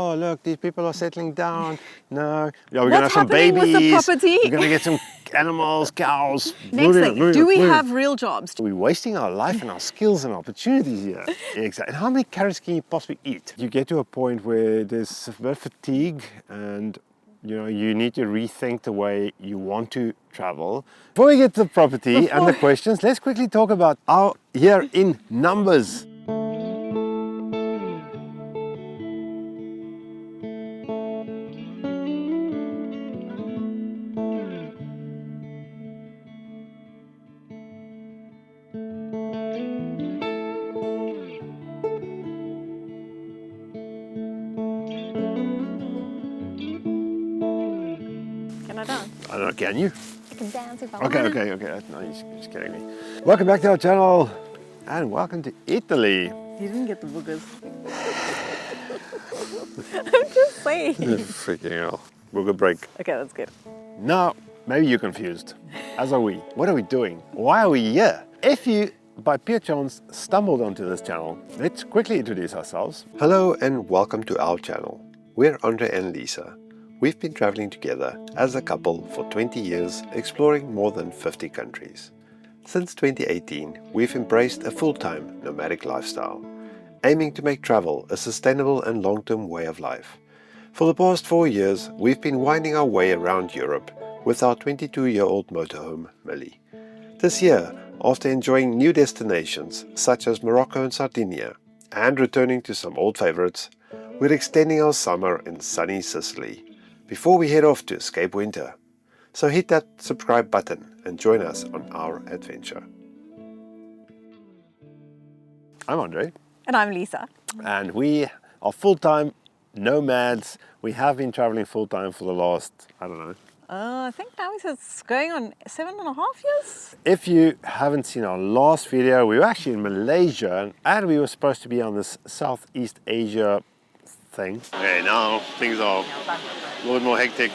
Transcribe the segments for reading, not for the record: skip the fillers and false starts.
oh, look, these people are settling down. No. Yeah, we're going to have some happening with the babies. property? We're going to get some animals, cows. Next thing, do we have real jobs? We're wasting our life and our skills and opportunities here. Exactly. And how many carrots can you possibly eat? You get to a point where there's a bit of fatigue and you need to rethink the way you want to travel. Before we get to the property and the questions, let's quickly talk about our year in numbers. Can I dance? I don't know, can you? I can dance if I Okay. want. No, you're just kidding me. Welcome back to our channel and welcome to Italy. You didn't get the boogers. I'm just saying. Freaking hell. Booger break. Okay, that's good. Now, maybe you're confused, as are we. What are we doing? Why are we here? If you, by pure chance, stumbled onto this channel, let's quickly introduce ourselves. Hello and welcome to our channel. We're Andre and Lisa. We've been traveling together as a couple for 20 years, exploring more than 50 countries. Since 2018, we've embraced a full-time nomadic lifestyle, aiming to make travel a sustainable and long-term way of life. For the past 4 years, we've been winding our way around Europe with our 22-year-old motorhome, Millie. This year, after enjoying new destinations such as Morocco and Sardinia, and returning to some old favorites, we're extending our summer in sunny Sicily, before we head off to escape winter. So hit that subscribe button and join us on our adventure. I'm Andre. And I'm Lisa. And we are full-time nomads. We have been traveling full-time for the last, I don't know. I think now it's going on 7.5 years. If you haven't seen our last video, we were actually in Malaysia and we were supposed to be on this Southeast Asia thing. Okay, now things are a little bit more hectic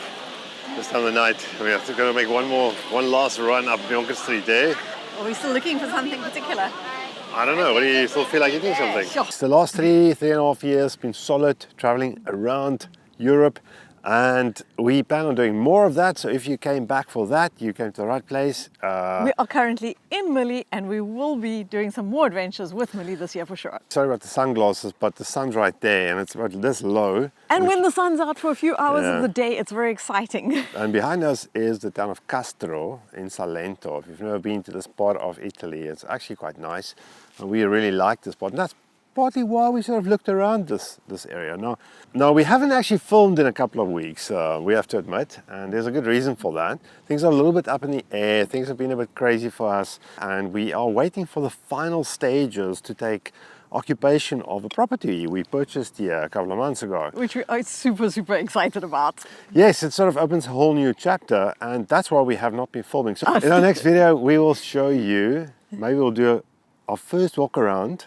this time of the night. We have to go to make one last run up Jonker Street there. Are we still looking for something particular? I don't know, what do you still feel like eating something? Sure. The last 3.5 years been solid traveling around Europe, and we plan on doing more of that. So if you came back for that, you came to the right place. We are currently in Millie and we will be doing some more adventures with Millie this year for sure. Sorry about the sunglasses, but the sun's right there and it's about this low. And when the sun's out for a few hours of the day, it's very exciting. And behind us is the town of Castro in Salento. If you've never been to this part of Italy, it's actually quite nice. And we really like this part. And that's partly why we sort of looked around this area. Now, we haven't actually filmed in a couple of weeks, we have to admit, and there's a good reason for that. Things are a little bit up in the air, things have been a bit crazy for us, and we are waiting for the final stages to take occupation of a property we purchased here a couple of months ago. Which we are super, super excited about. Yes, it sort of opens a whole new chapter, and that's why we have not been filming. So in our next video, we will show you, maybe we'll do our first walk around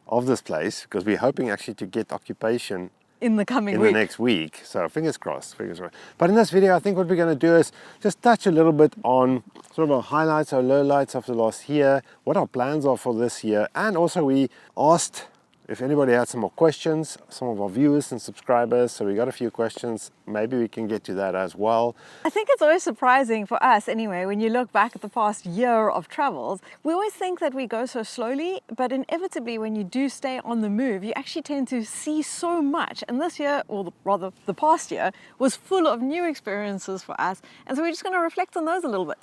of this place, because we're hoping actually to get occupation in the coming the next week. So fingers crossed, fingers crossed. But in this video, I think what we're going to do is just touch a little bit on sort of our highlights, our lowlights of the last year, what our plans are for this year, and also we asked if anybody had some more questions, some of our viewers and subscribers, so we got a few questions. Maybe we can get to that as well. I think it's always surprising for us anyway, when you look back at the past year of travels, we always think that we go so slowly, but inevitably when you do stay on the move, you actually tend to see so much. And this year, or rather the past year, was full of new experiences for us. And so we're just going to reflect on those a little bit.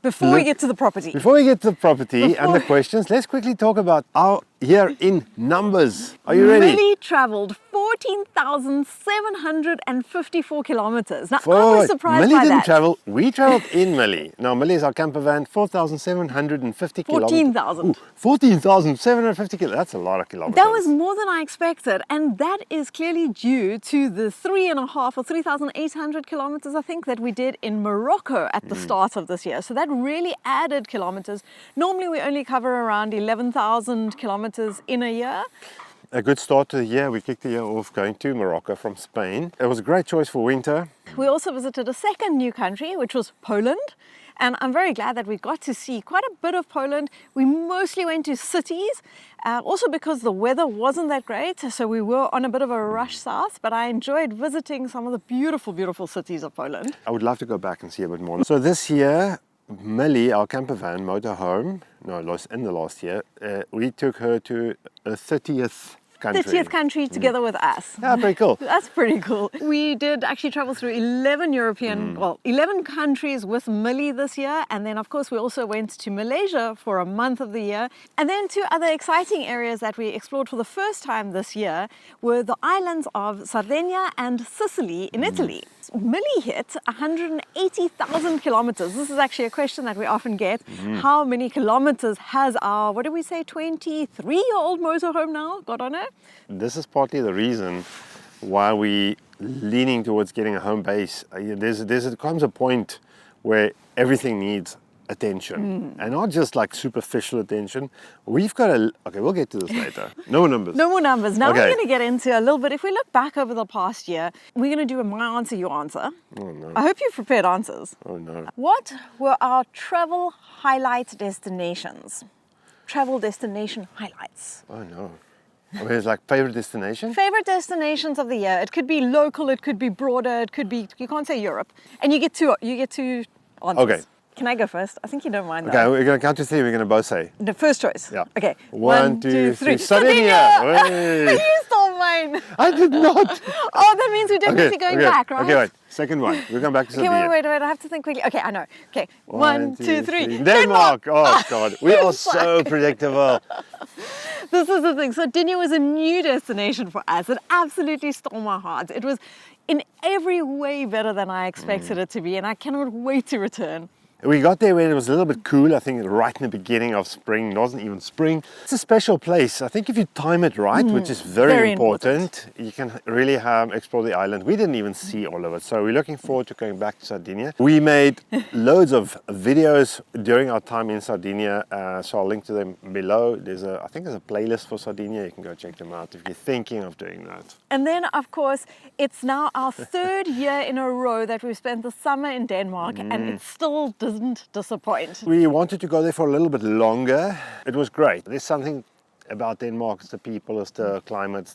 Before we get to the property. Before we get to the property and the questions, let's quickly talk about our year in numbers. Are you ready? Millie travelled 14,754 kilometers. Now, I was surprised Millie by didn't that. travel. We traveled in Millie. Now, Millie is our camper van, 4,750 kilometers. 14,000. 14,750 kilometers. That's a lot of kilometers. That was more than I expected, and that is clearly due to the 3.5 or 3,800 kilometers, I think, that we did in Morocco at the start of this year. So that really added kilometers. Normally, we only cover around 11,000 kilometers in a year. A good start to the year. We kicked the year off going to Morocco from Spain. It was a great choice for winter. We also visited a second new country, which was Poland. And I'm very glad that we got to see quite a bit of Poland. We mostly went to cities, also because the weather wasn't that great, so we were on a bit of a rush south, but I enjoyed visiting some of the beautiful, beautiful cities of Poland. I would love to go back and see a bit more. So this year, Millie, our camper van, motorhome, in the last year, we took her to a 30th country. 30th country together with us. Yeah, pretty cool. That's pretty cool. We did actually travel through 11 11 countries with Millie this year. And then, of course, we also went to Malaysia for a month of the year. And then two other exciting areas that we explored for the first time this year were the islands of Sardinia and Sicily in Italy. Millie hit 180,000 kilometers. This is actually a question that we often get. How many kilometers has our, what do we say, 23-year-old motorhome now got on it? This is partly the reason why we leaning towards getting a home base. There comes a point where everything needs attention, and not just like superficial attention. We've got okay, we'll get to this later. No more numbers. No more numbers. Now Okay. we're going to get into a little bit. If we look back over the past year, we're going to do a my answer, your answer. Oh no. I hope you've prepared answers. Oh no. What were our travel highlight destinations? Travel destination highlights. Oh no. I mean, it's like favorite destination? Favorite destinations of the year. It could be local, it could be broader, it could be, you can't say Europe. And you get two answers. Okay. Can I go first? I think you don't mind Okay, that. we're going to count to three. We're going to both say. The first choice. Yeah. Okay. 1, 2, 3. Sardinia! Sardinia! You stole mine. I did not. Oh, that means we're definitely going back, right? Okay, wait. Second one. We're going back to Okay, Sardinia. wait. I have to think quickly. Okay, I know. Okay. 1, 2, 3. Denmark. Oh, God. We are so predictable. This is the thing. Sardinia was a new destination for us. It absolutely stole my heart. It was in every way better than I expected it to be, and I cannot wait to return. We got there when it was a little bit cool, I think right in the beginning of spring. It wasn't even spring. It's a special place. I think if you time it right, which is very important, you can really explore the island. We didn't even see all of it, so we're looking forward to going back to Sardinia. We made loads of videos during our time in Sardinia, so I'll link to them below. I think there's a playlist for Sardinia. You can go check them out if you're thinking of doing that. And then, of course, it's now our third year in a row that we've spent the summer in Denmark, and it still doesn't disappoint. We wanted to go there for a little bit longer. It was great. There's something about Denmark, it's the people, it's the climate,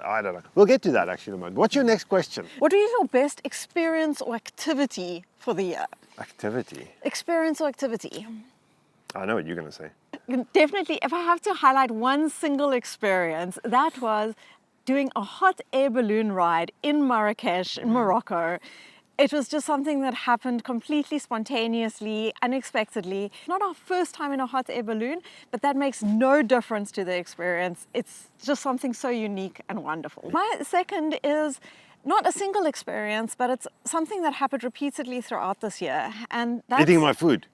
I don't know. We'll get to that actually in a moment. What's your next question? What is your best experience or activity for the year? Activity. Experience or activity? I know what you're going to say. Definitely, if I have to highlight one single experience, that was doing a hot air balloon ride in Marrakesh, in Morocco. It was just something that happened completely spontaneously, unexpectedly. Not our first time in a hot air balloon, but that makes no difference to the experience. It's just something so unique and wonderful. My second is not a single experience, but it's something that happened repeatedly throughout this year. And that's... Eating my food.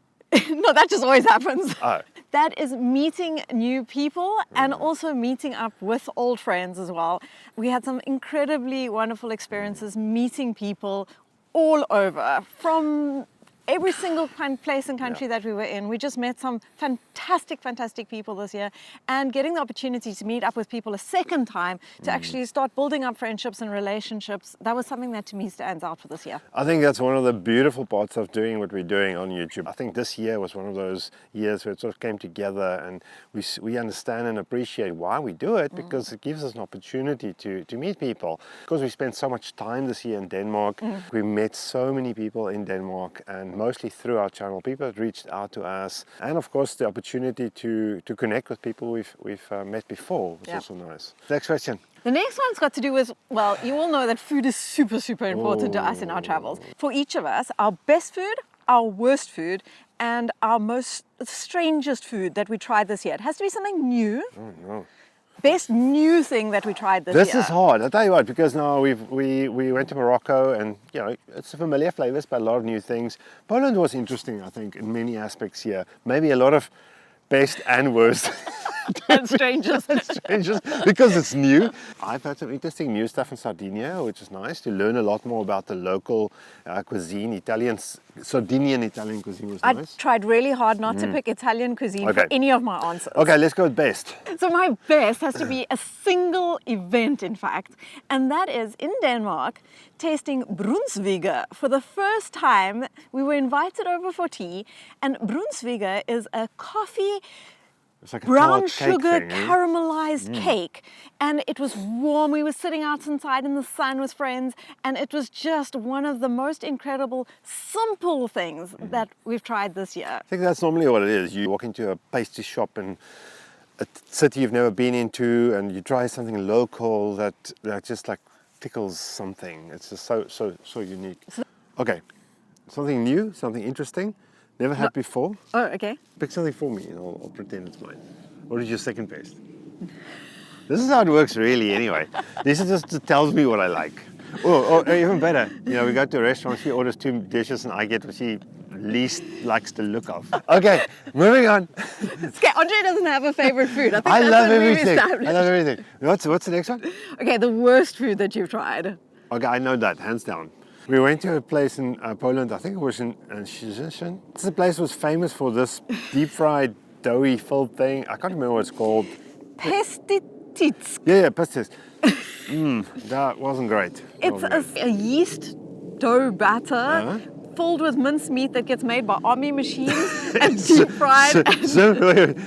No, that just always happens. Oh. That is meeting new people and also meeting up with old friends as well. We had some incredibly wonderful experiences meeting people all over, from every single place and country that we were in. We just met some fantastic people this year, and getting the opportunity to meet up with people a second time to actually start building up friendships and relationships, that was something that to me stands out for this year. I think that's one of the beautiful parts of doing what we're doing on YouTube. I think this year was one of those years where it sort of came together, and we understand and appreciate why we do it, because it gives us an opportunity to meet people. Because we spent so much time this year in Denmark, we met so many people in Denmark, and mostly through our channel. People had reached out to us, and of course the opportunity to connect with people we've met before, which is also nice. Next question. The next one's got to do with, well, you all know that food is super important to us in our travels. For each of us, our best food, our worst food, and our most strangest food that we tried this year. It has to be something new. Oh no. Best new thing that we tried this year. This is hard, I'll tell you what, because now we went to Morocco, and you know, it's familiar flavors, but a lot of new things. Poland was interesting, I think, in many aspects here. Maybe a lot of best and worst. and strangers. Strangers, because it's new. I've had some interesting new stuff in Sardinia, which is nice to learn a lot more about the local cuisine. Sardinian Italian cuisine was I nice. tried really hard not to pick Italian cuisine for Okay. any of my answers. Okay, let's go with best. So my best has to be a single event, in fact, and that is in Denmark, tasting Brunsviger. For the first time, we were invited over for tea, and Brunsviger is a coffee It's like a brown tart cake sugar thing, eh? caramelized cake, and it was warm. We were sitting out inside in the sun with friends, and it was just one of the most incredible simple things that we've tried this year. I think that's normally what it is. You walk into a pastry shop in a city you've never been into, and you try something local that just like tickles something. It's just so unique. Okay, something new, something interesting, never had before. Oh, okay. Pick something for me, and I'll pretend it's mine. What is your second best? This is how it works, really. Anyway, this is just tells me what I like. Or even better, we go to a restaurant. She orders 2 dishes, and I get what she least likes the look of. Okay, moving on. Okay, Andre doesn't have a favorite food. I think I that's love what we've everything. established. I love everything. What's the next one? Okay, the worst food that you've tried. Okay, I know that, hands down. We went to a place in Poland, I think it was in Szczecin. This place was famous for this deep-fried, doughy filled thing. I can't remember what it's called. Pestitits. Yeah, pastis. That wasn't great. It's Wasn't great. a yeast dough batter filled with mincemeat that gets made by army machines and deep fried.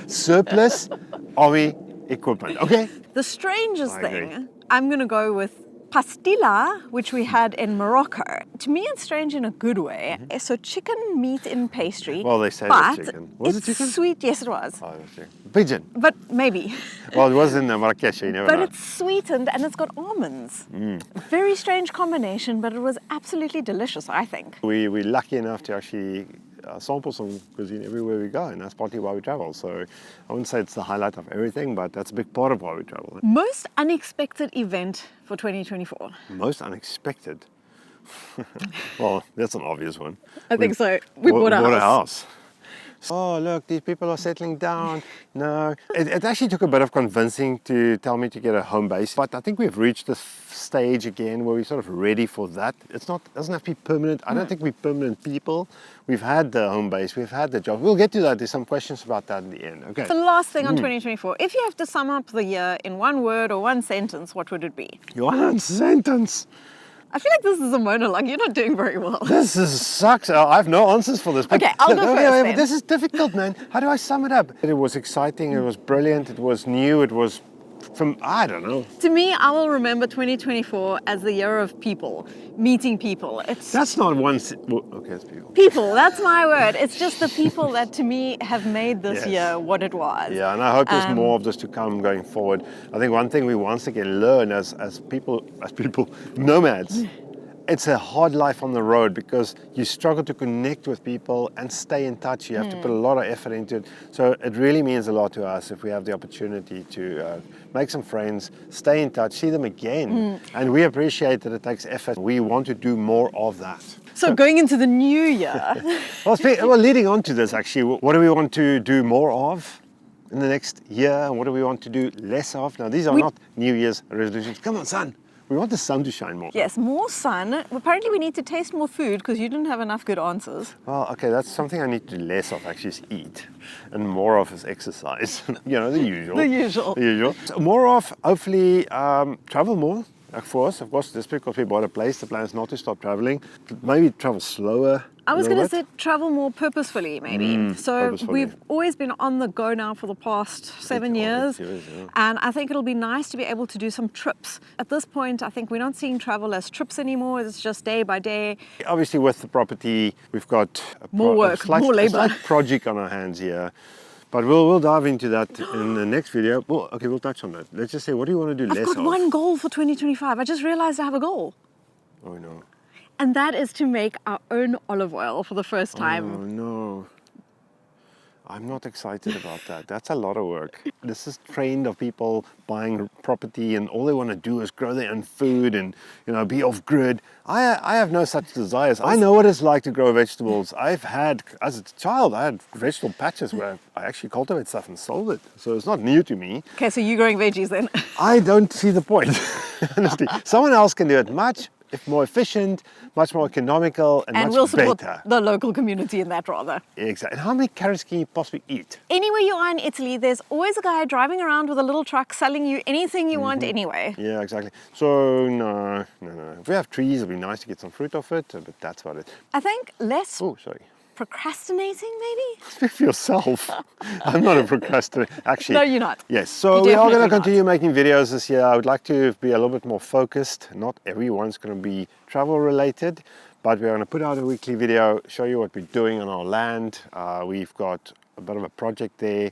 Surplus army equipment. Okay. The strangest I agree. thing, I'm going to go with pastilla, which we had in Morocco. To me, it's strange in a good way. So chicken meat in pastry. Well, they say but it's chicken. Was it it's chicken? sweet. Yes, it was. Oh, it was chicken. Pigeon. But maybe. Well, it was in Marrakesh, you never But know. it's sweetened and it's got almonds. Very strange combination, but it was absolutely delicious, I think. We're lucky enough to actually sample some cuisine everywhere we go, and that's partly why we travel. So I wouldn't say it's the highlight of everything, but that's a big part of why we travel. Most unexpected event for 2024. Most unexpected. Well, that's an obvious one. I think so. We bought a house. Oh, look, these people are settling down. No, it actually took a bit of convincing to tell me to get a home base. But I think we've reached this stage again where we're sort of ready for that. Doesn't have to be permanent. I don't think we're permanent people. We've had the home base, we've had the job. We'll get to that. There's some questions about that in the end. Okay. The last thing on 2024, if you have to sum up the year in one word or one sentence, what would it be? One sentence. I feel like this is a monologue. You're not doing very well. Sucks. I have no answers for this. Okay, I'll go first but then. this is difficult, man. How do I sum it up? It was exciting. It was brilliant. It was new. It was I don't know. To me, I will remember 2024 as the year of people, meeting people. That's not one. Okay, it's people. People, that's my word. It's just the people that to me have made this year what it was. Yeah, and I hope there's more of this to come going forward. I think one thing we once again learn as people, nomads, it's a hard life on the road because you struggle to connect with people and stay in touch. You have to put a lot of effort into it. So it really means a lot to us if we have the opportunity to make some friends, stay in touch, see them again. And we appreciate that it takes effort. We want to do more of that. So going into the new year. Well, leading on to this actually, what do we want to do more of in the next year? And what do we want to do less of? Now, these are not New Year's resolutions. Come on, sun. We want the sun to shine more. Yes, more sun. Apparently we need to taste more food because you didn't have enough good answers. Well, okay, that's something I need to do less of actually is eat. And more of is exercise. The usual. The usual. The usual. So more of, hopefully, travel more. For us, of course, just because we bought a place, the plan is not to stop traveling. Maybe travel slower. I was going to say travel more purposefully, maybe. So purposefully. we've always been on the go now for the past 7 years. 8 years, yeah. And I think it'll be nice to be able to do some trips. At this point, I think we're not seeing travel as trips anymore. It's just day by day. Obviously, with the property, we've got More work, more labor. A slight project on our hands here. But we'll dive into that in the next video. Well, okay, we'll touch on that. Let's just say, what do you want to do I've less got of? one goal for 2025. I just realized I have a goal. Oh, no. And that is to make our own olive oil for the first time. Oh, no. I'm not excited about that. That's a lot of work. This is trend of people buying property and all they want to do is grow their own food and be off grid. I have no such desires. I know what it's like to grow vegetables. I've had, as a child, I had vegetable patches where I actually cultivate stuff and sold it. So it's not new to me. Okay, so you're growing veggies then? I don't see the point, honestly. Someone else can do it much more efficient, much more economical, and much we'll support better. the local community in that rather. Exactly. And how many carrots can you possibly eat? Anywhere you are in Italy, there's always a guy driving around with a little truck selling you anything you want anyway. Yeah, exactly. So no. If we have trees, it'd be nice to get some fruit off it, but that's about it. I think less Oh, sorry. procrastinating maybe? Speak for yourself. I'm not a procrastinator. Actually. No, you're not. Yes, so You're we are going to definitely not. continue making videos this year. I would like to be a little bit more focused. Not everyone's going to be travel related, but we're going to put out a weekly video, show you what we're doing on our land. We've got a bit of a project there.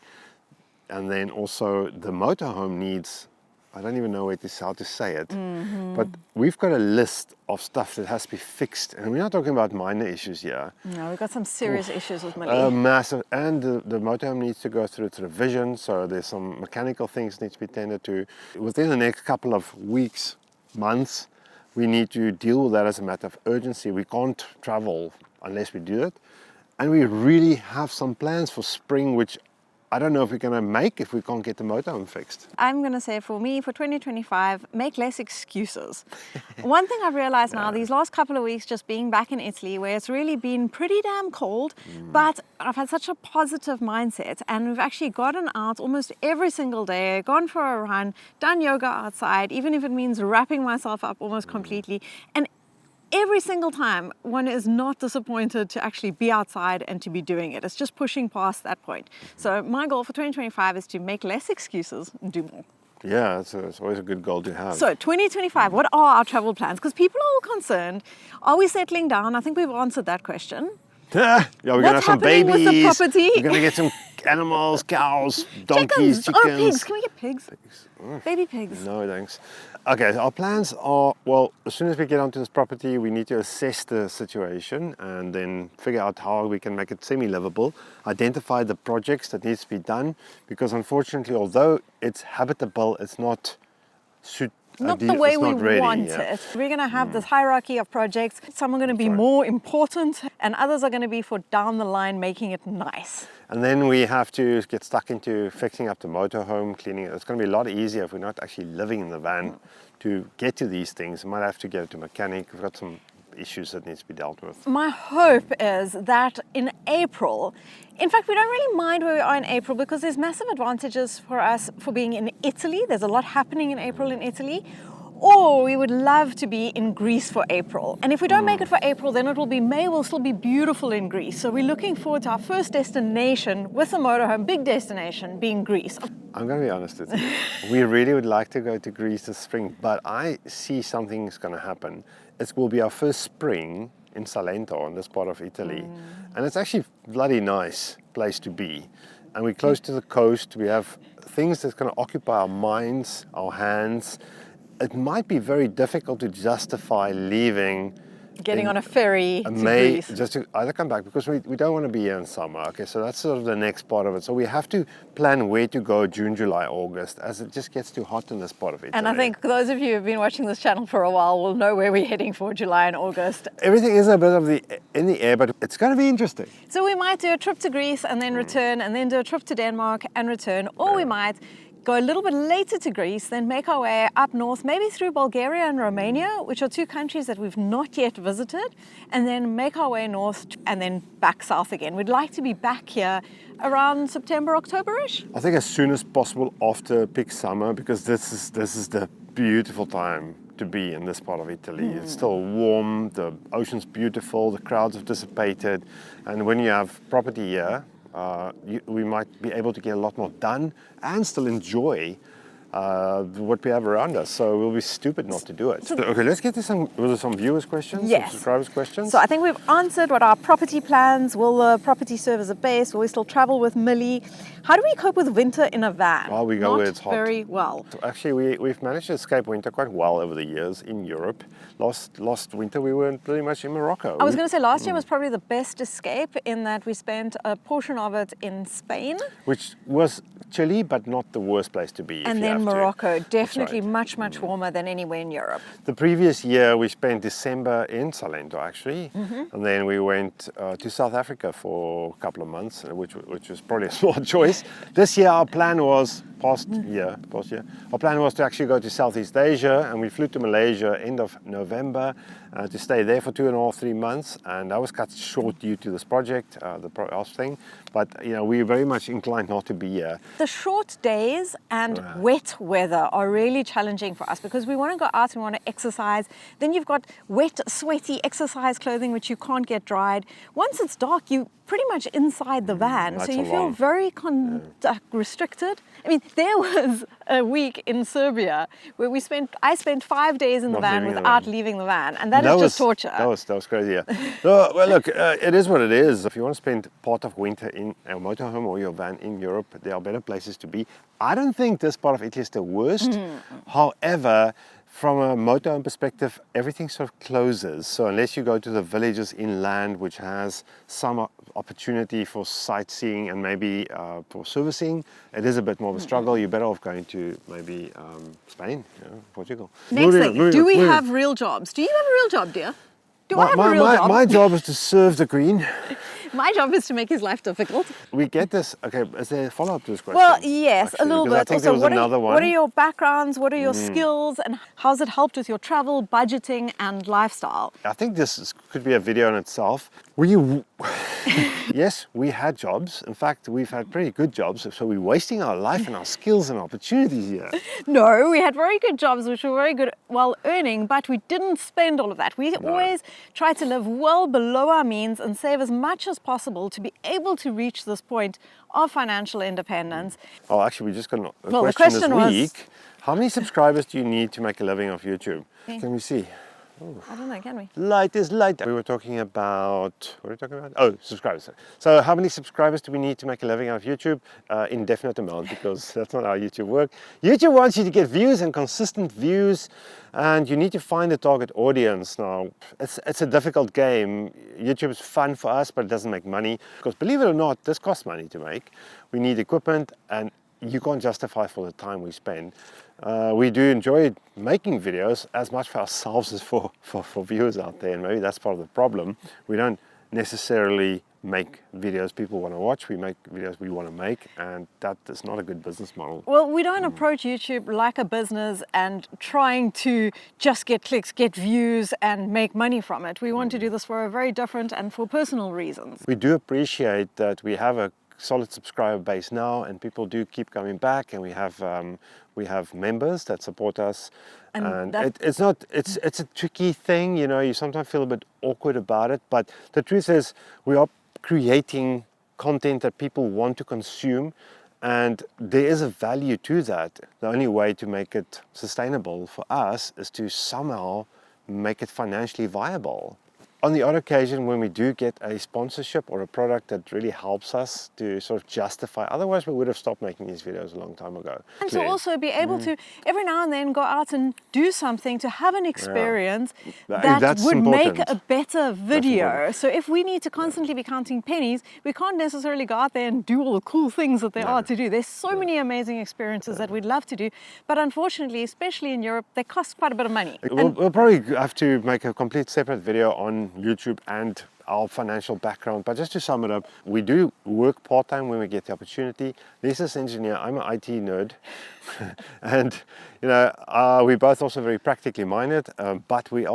And then also the motorhome needs, I don't even know how to say it, but we've got a list of stuff that has to be fixed. And we're not talking about minor issues here. No, we've got some serious issues with Millie. Massive, and the motorhome needs to go through its revision, so there's some mechanical things need to be tended to. Within the next couple of weeks, months, we need to deal with that as a matter of urgency. We can't travel unless we do it. And we really have some plans for spring, which I don't know if we're going to make if we can't get the motorhome fixed. I'm going to say for me, for 2025, make less excuses. One thing I've realized now, these last couple of weeks, just being back in Italy, where it's really been pretty damn cold, but I've had such a positive mindset, and we've actually gotten out almost every single day, gone for a run, done yoga outside, even if it means wrapping myself up almost completely. And every single time, one is not disappointed to actually be outside and to be doing it. It's just pushing past that point. So my goal for 2025 is to make less excuses and do more. Yeah, it's always a good goal to have. So 2025, what are our travel plans? Because people are all concerned. Are we settling down? I think we've answered that question. Yeah, we're going to have some happening babies. with the property? We're going to get some animals, cows, donkeys, chickens. Oh, pigs. Can we get pigs? Baby pigs. No, thanks. Okay, our plans are, well, as soon as we get onto this property, we need to assess the situation and then figure out how we can make it semi-livable, identify the projects that needs to be done, because unfortunately, although it's habitable, it's not Not the way we ready, want yeah. it. We're going to have this hierarchy of projects. Some are going to be more important and others are going to be for down the line, making it nice. And then we have to get stuck into fixing up the motorhome, cleaning it. It's going to be a lot easier if we're not actually living in the van to get to these things. We might have to get it to a mechanic. We've got some issues that needs to be dealt with. My hope is that in April, in fact, we don't really mind where we are in April because there's massive advantages for us for being in Italy. There's a lot happening in April in Italy. Or we would love to be in Greece for April. And if we don't make it for April, then it will be May, will still be beautiful in Greece. So we're looking forward to our first destination with a motorhome, big destination, being Greece. I'm going to be honest with you. We really would like to go to Greece this spring, but I see something's going to happen. It will be our first spring in Salento, in this part of Italy. And it's actually a bloody nice place to be. And we're close to the coast. We have things that's going to occupy our minds, our hands. It might be very difficult to justify leaving. Getting on a ferry to May, Greece. just to either come back, because we don't want to be here in summer. Okay, so that's sort of the next part of it. So we have to plan where to go June, July, August, as it just gets too hot in this part of Italy. And I think those of you who've been watching this channel for a while will know where we're heading for July and August. Everything is a bit of in the air, but it's going to be interesting. So we might do a trip to Greece and then return, and then do a trip to Denmark and return, or we might go a little bit later to Greece, then make our way up north, maybe through Bulgaria and Romania, which are two countries that we've not yet visited, and then make our way north and then back south again. We'd like to be back here around September, October-ish. I think as soon as possible after peak summer, because this is the beautiful time to be in this part of Italy. It's still warm, the ocean's beautiful, the crowds have dissipated, and when you have property here, we might be able to get a lot more done and still enjoy what we have around us. So we'll be stupid not to do it. Okay, let's get to some viewers' questions, Yes. some subscribers' questions. So I think we've answered what our property plans. Will the property serve as a base? Will we still travel with Millie? How do we cope with winter in a van? Well, we go Not where it's hot. very well. So actually, we've managed to escape winter quite well over the years in Europe. Last winter, we were pretty much in Morocco. I was going to say last year was probably the best escape in that we spent a portion of it in Spain. Which was chilly, but not the worst place to be. And if you then have to. Morocco, definitely right. much warmer than anywhere in Europe. The previous year, we spent December in Salento, actually, and then we went to South Africa for a couple of months, which was probably a small choice. This year, our plan was past year. Our plan was to actually go to Southeast Asia, and we flew to Malaysia end of November to stay there for 2.5, 3 months, and that was cut short due to this project, the house thing. But we're very much inclined not to be here. The short days and wet weather are really challenging for us because we want to go out and we want to exercise. Then you've got wet, sweaty exercise clothing which you can't get dried. Once it's dark, you pretty much inside the van, so you feel very restricted. I mean, there was a week in Serbia where I spent 5 days in the van without leaving the van, and that is just torture. That was crazy. Yeah. So, well, look, it is what it is. If you want to spend part of winter in a motorhome or your van in Europe, there are better places to be. I don't think this part of Italy is the worst. However, from a motorhome perspective, everything sort of closes. So unless you go to the villages inland, which has some opportunity for sightseeing and maybe for servicing, it is a bit more of a struggle. You're better off going to maybe Spain, Portugal. Next thing, do we have real jobs? Do you have a real job, dear? Do I have a real job? My job is to serve the Queen. My job is to make his life difficult. We get this. Okay, is there a follow-up to this question? Well, yes, actually? a little Because bit. I think there was another one. What are your backgrounds? What are your skills? And how's it helped with your travel, budgeting, and lifestyle? I think could be a video in itself. Yes, we had jobs. In fact, we've had pretty good jobs. So we're wasting our life and our skills and opportunities here. No, we had very good jobs, which were very good while earning, but we didn't spend all of that. We always try to live well below our means and save as much as possible to be able to reach this point of financial independence. Oh, actually, we just got a the question was, this week. How many subscribers do you need to make a living off YouTube? Okay. Can we see? I don't know, can we? Light is light. We were talking about, what are we talking about? Oh, subscribers. So how many subscribers do we need to make a living out of YouTube? Indefinite amount, because that's not how YouTube works. YouTube wants you to get views and consistent views, and you need to find the target audience. Now, it's a difficult game. YouTube is fun for us, but it doesn't make money. Because believe it or not, this costs money to make. We need equipment, and you can't justify for the time we spend. We do enjoy making videos as much for ourselves as for viewers out there, and maybe that's part of the problem. We don't necessarily make videos people want to watch. We make videos we want to make, and that is not a good business model. Well, we don't approach YouTube like a business and trying to just get clicks, get views, and make money from it. We want to do this for a very different and for personal reasons. We do appreciate that we have a solid subscriber base now, and people do keep coming back, and we have members that support us, and it's a tricky thing. You sometimes feel a bit awkward about it, but the truth is we are creating content that people want to consume, and there is a value to that. The only way to make it sustainable for us is to somehow make it financially viable. On the odd occasion, when we do get a sponsorship or a product that really helps us to sort of justify, otherwise we would have stopped making these videos a long time ago. And to also be able to every now and then go out and do something, to have an experience that would make a better video. So if we need to constantly be counting pennies, we can't necessarily go out there and do all the cool things that there are to do. There's so many amazing experiences that we'd love to do, but unfortunately, especially in Europe, they cost quite a bit of money. We'll probably have to make a complete separate video on YouTube and our financial background, but just to sum it up, we do work part-time when we get the opportunity. Lisa's an engineer, I'm an IT nerd, and we're both also very practically minded, but we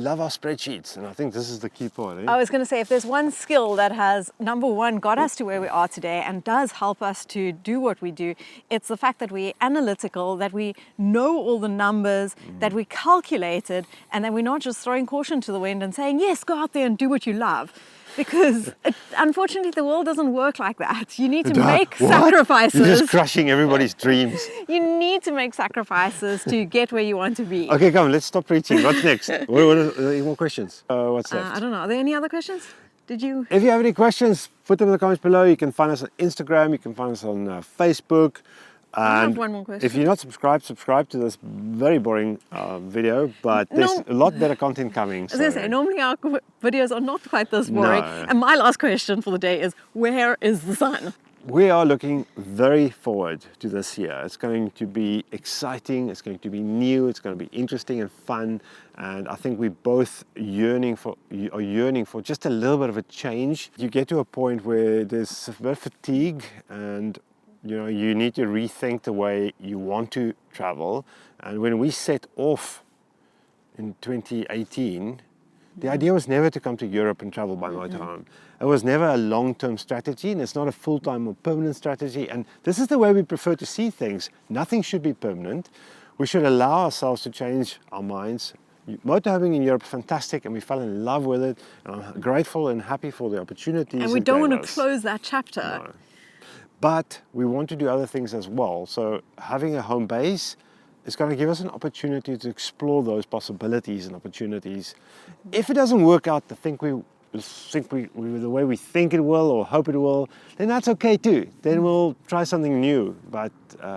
love our spreadsheets, and I think this is the key part. I was going to say, if there's one skill that has, number one, got us to where we are today and does help us to do what we do, it's the fact that we're analytical, that we know all the numbers, that we calculated, and that we're not just throwing caution to the wind and saying, yes, go out there and do what you love. Because unfortunately, the world doesn't work like that. You need to Duh, make what? sacrifices. You're just crushing everybody's dreams. You need to make sacrifices to get where you want to be. Okay, come on, let's stop preaching. What's next? What any more questions? What's left? I don't know. Are there any other questions? Did you? If you have any questions, put them in the comments below. You can find us on Instagram, you can find us on Facebook. I have And one more question. if you're not subscribed, subscribe to this very boring video, but there's No. a lot better content coming. I was going to say, normally our videos are not quite this boring. No. And my last question for the day is, where is the sun? We are looking very forward to this year. It's going to be exciting, it's going to be new, it's going to be interesting and fun. And I think we're both yearning for just a little bit of a change. You get to a point where there's a bit of fatigue and you need to rethink the way you want to travel. And when we set off in 2018, the idea was never to come to Europe and travel by motorhome. It was never a long-term strategy, and it's not a full-time or permanent strategy. And this is the way we prefer to see things. Nothing should be permanent. We should allow ourselves to change our minds. Motorhoming in Europe is fantastic, and we fell in love with it. And I'm grateful and happy for the opportunities. And we it don't gave want to us. close that chapter. No. But we want to do other things as well. So having a home base is going to give us an opportunity to explore those possibilities and opportunities. If it doesn't work out the way we think it will or hope it will, then that's okay too. Then we'll try something new. But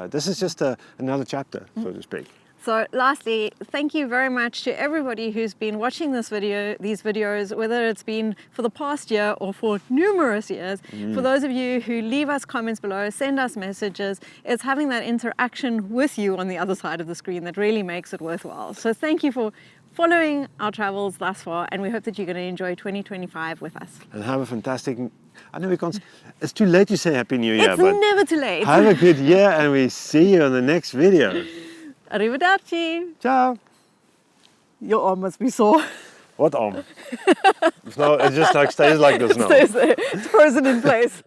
this is just another chapter, so to speak. So lastly, thank you very much to everybody who's been watching these videos, whether it's been for the past year or for numerous years. For those of you who leave us comments below, send us messages, it's having that interaction with you on the other side of the screen that really makes it worthwhile. So thank you for following our travels thus far, and we hope that you're going to enjoy 2025 with us. And have a fantastic, I know we can't, it's too late to say Happy New Year, It's but never too late. have a good year and we see you on the next video. Arrivederci. Ciao. Your arm must be sore. What arm? No, it just like stays like this now. It's frozen in place.